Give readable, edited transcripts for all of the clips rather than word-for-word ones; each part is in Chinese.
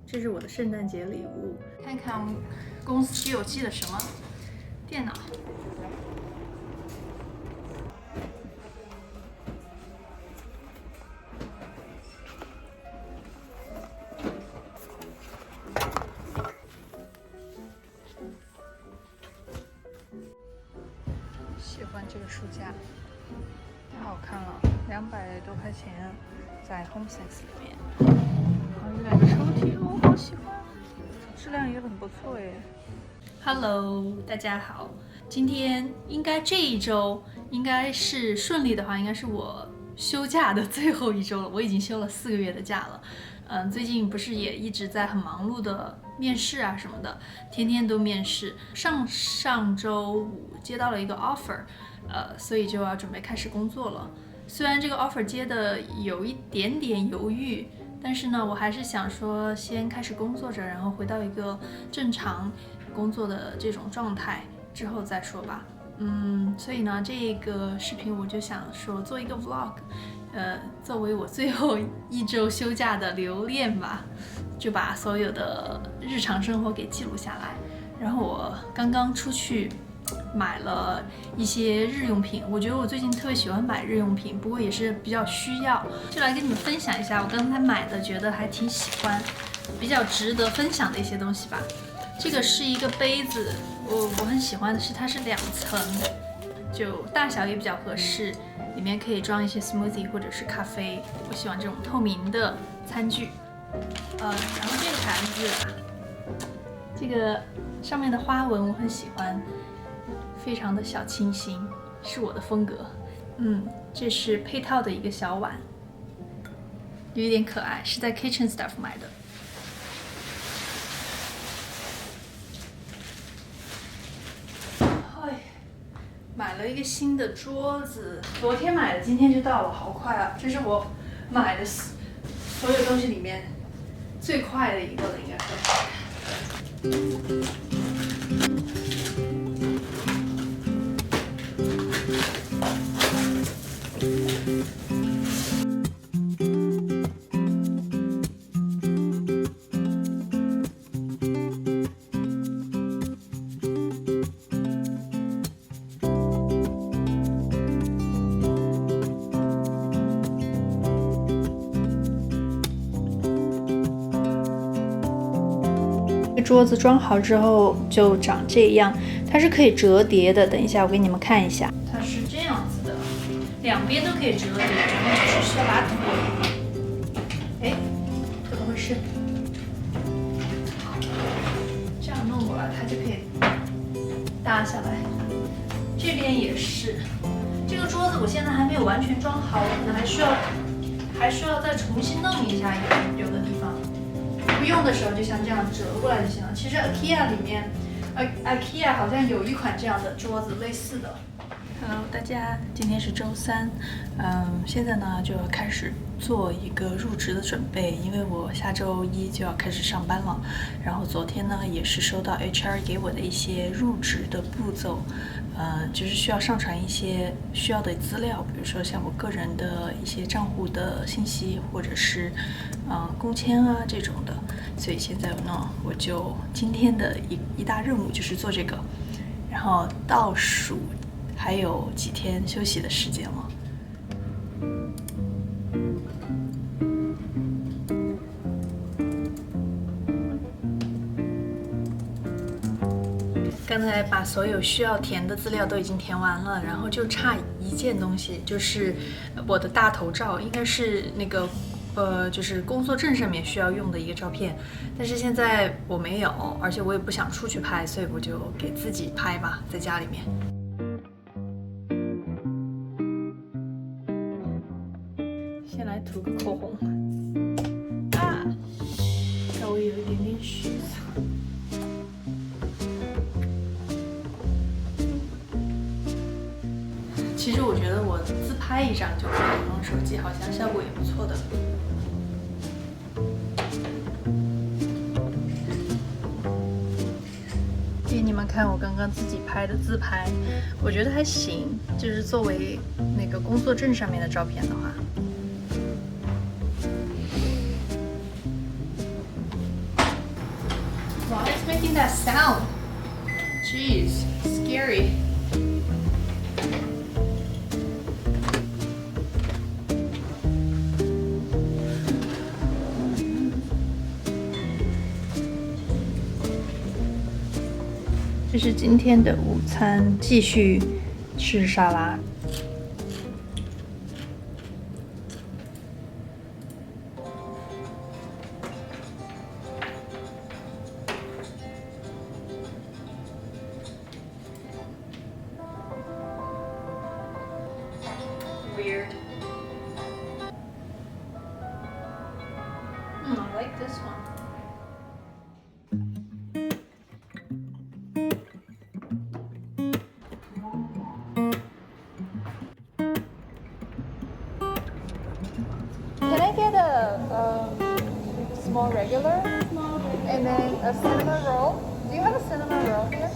这是我的圣诞节礼物，看看我们公司有寄了什么。电脑。喜欢这个书架，太好看了，200多块钱，在 HomeSense 里面。还有2个抽屉，我好喜欢，质量也很不错哎。Hello， 大家好，今天这一周应该是顺利的话，应该是我休假的最后一周了。我已经休了4个月的假了。最近不是也一直在很忙碌的面试啊什么的，天天都面试。上周五接到了一个 offer，所以就要准备开始工作了。虽然这个 offer 接的有一点点犹豫，但是呢，我还是想说先开始工作着，然后回到一个正常工作的这种状态之后再说吧。所以呢，这个视频我就想说做一个 vlog，作为我最后一周休假的留恋吧，就把所有的日常生活给记录下来。然后我刚刚出去买了一些日用品，我觉得我最近特别喜欢买日用品，不过也是比较需要，就来跟你们分享一下我刚才买的，觉得还挺喜欢，比较值得分享的一些东西吧。这个是一个杯子，我很喜欢的是它是2层，就大小也比较合适，里面可以装一些 smoothie 或者是咖啡。我喜欢这种透明的餐具。然后这个盘子，这个上面的花纹我很喜欢，非常的小清新，是我的风格。这是配套的一个小碗，有一点可爱，是在 Kitchen Stuff 买的。买了一个新的桌子，昨天买的，今天就到了，好快啊！这是我买的所有东西里面最快的一个了，应该是。桌子装好之后就长这样，它是可以折叠的。等一下我给你们看一下，它是这样子的，两边都可以折叠，然后只是需要把腿，怎么回事？这样弄过来，它就可以搭下来。这边也是，这个桌子我现在还没有完全装好，我可能还需要再重新弄一下有的地方。不用的时候就像这样折过来就行了。其实 IKEA 里面，IKEA 好像有一款这样的桌子类似的。Hello， 大家，今天是周3，现在呢就要开始做一个入职的准备，因为我下周1就要开始上班了。然后昨天呢也是收到 HR 给我的一些入职的步骤，就是需要上传一些需要的资料，比如说像我个人的一些账户的信息，或者是工签啊这种的。所以现在呢，我就今天的一大任务就是做这个，然后倒数还有几天休息的时间了。刚才把所有需要填的资料都已经填完了，然后就差一件东西，就是我的大头照，应该是那个就是工作证上面需要用的一个照片，但是现在我没有，而且我也不想出去拍，所以我就给自己拍吧，在家里面。先来涂个口红啊，稍微有一点点虚色。其实我觉得我自拍一张就可以，用手机好像效果也不错的。给你们看我刚刚自己拍的自拍，我觉得还行，就是作为那个工作证上面的照片的话。Why is making that sound? Jeez, scary.这是今天的午餐，继续吃沙拉。Weird. I like this one. Can I get a small regular? And then a cinnamon roll? Do you have a cinnamon roll here?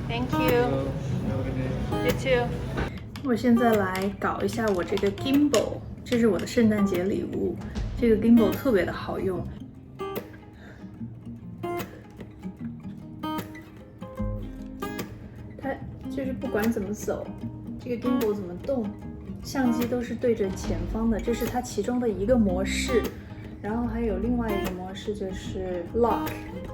Thank you. You too. 我现在来搞一下我这个 gimbal， 这是我的圣诞节礼物。这个 gimbal 特别的好用。它就是不管怎么走，这个 gimbal 怎么动，相机都是对着前方的，这是它其中的一个模式。然后还有另外一个模式就是 lock，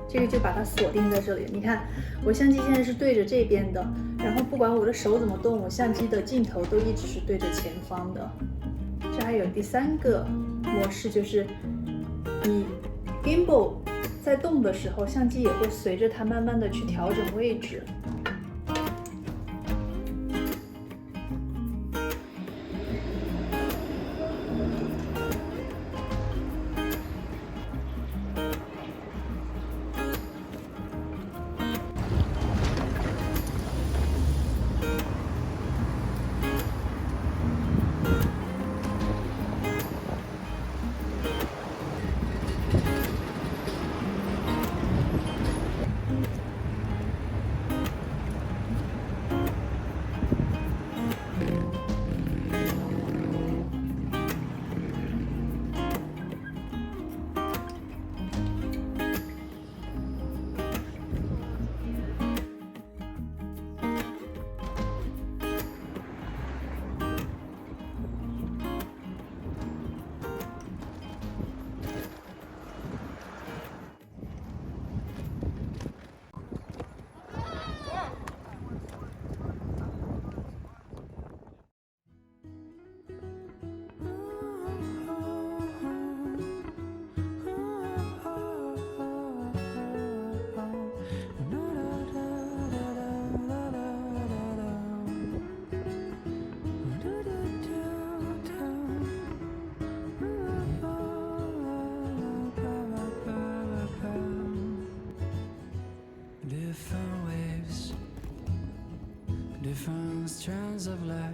这个就把它锁定在这里。你看，我相机现在是对着这边的，然后不管我的手怎么动，我相机的镜头都一直是对着前方的。这还有第三个模式，就是你 gimbal 在动的时候，相机也会随着它慢慢的去调整位置。Different strands of life,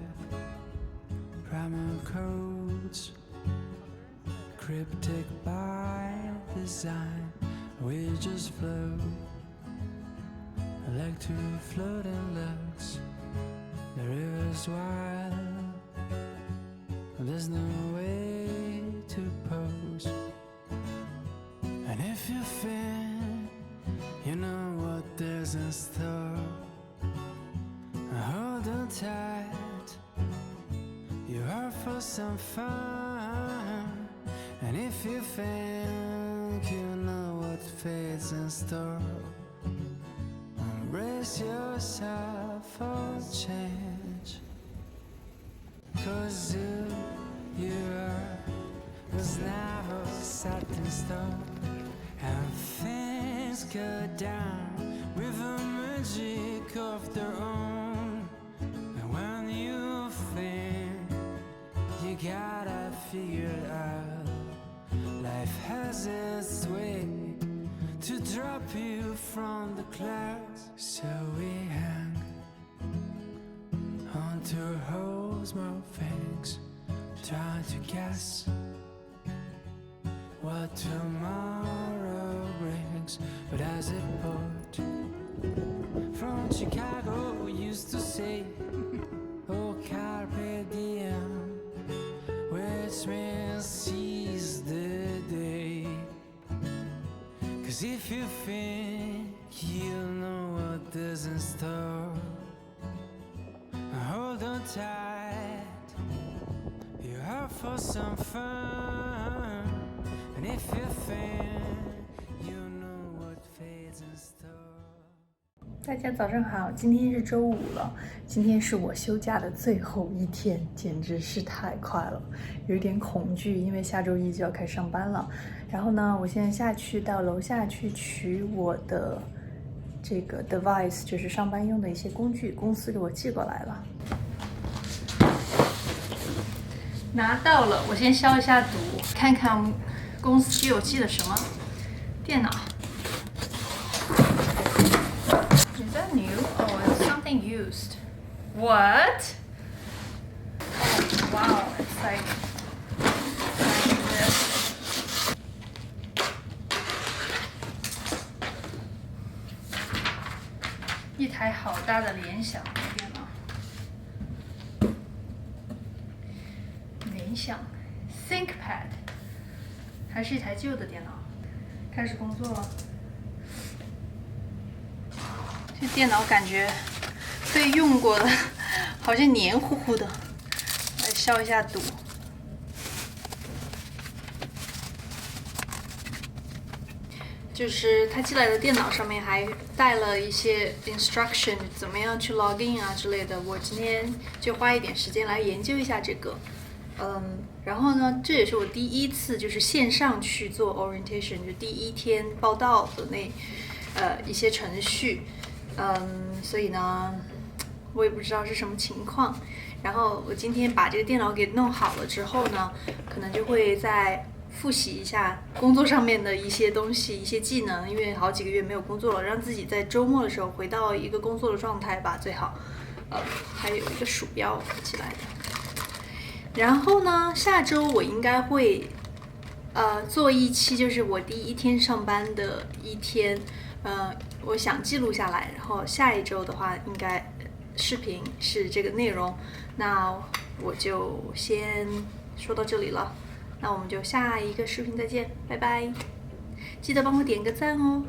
primal codes, cryptic by design. We just float, like two floating looks. The river's wild, there's no way to pose. And if you feel, you know what there's in store. Hold on tight, you're out for some fun. And if you think you know what fate's in store, brace yourself for change. 'Cause you are, was never set in stone. And things go down with a magic of their own. And when you think you gotta figure it out, life has its way to drop you from the clouds. So we hang onto holes, more things, trying to guess what tomorrow brings. But as a poet from Chicago used to say, oh, carpe diem, which means seize the day. 'Cause if you think in store. Hold on tight, you're out for some fun. And if you think you know what fades in store. 大家早上好，今天是周5了，今天是我休假的最后一天，简直是太快了，有点恐惧，因为下周1就要开始上班了。然后呢，我现在下去到楼下去取我的这个 device， 就是上班用的一些工具，公司给我寄过来了。拿到了，我先消一下毒，看看公司给我寄了什么。电脑。Is that new? Oh, it's something used. What? Oh, wow, it's like this. 一台好大的联想电脑，联想 ThinkPad， 还是一台旧的电脑。开始工作了。这电脑感觉被用过的，好像黏糊糊的。来消一下毒。就是他寄来的电脑上面还带了一些 instruction， 怎么样去 login 啊之类的。我今天就花一点时间来研究一下这个。然后呢，这也是我第一次就是线上去做 orientation， 就第一天报到的一些程序。所以呢，我也不知道是什么情况。然后我今天把这个电脑给弄好了之后呢，可能就会再复习一下工作上面的一些东西、一些技能，因为好几个月没有工作了，让自己在周末的时候回到一个工作的状态吧，最好。还有一个鼠标起来的。然后呢，下周我应该会做一期，就是我第一天上班的一天。我想记录下来，然后下一周的话，应该视频是这个内容。那我就先说到这里了，那我们就下一个视频再见，拜拜！记得帮我点个赞哦。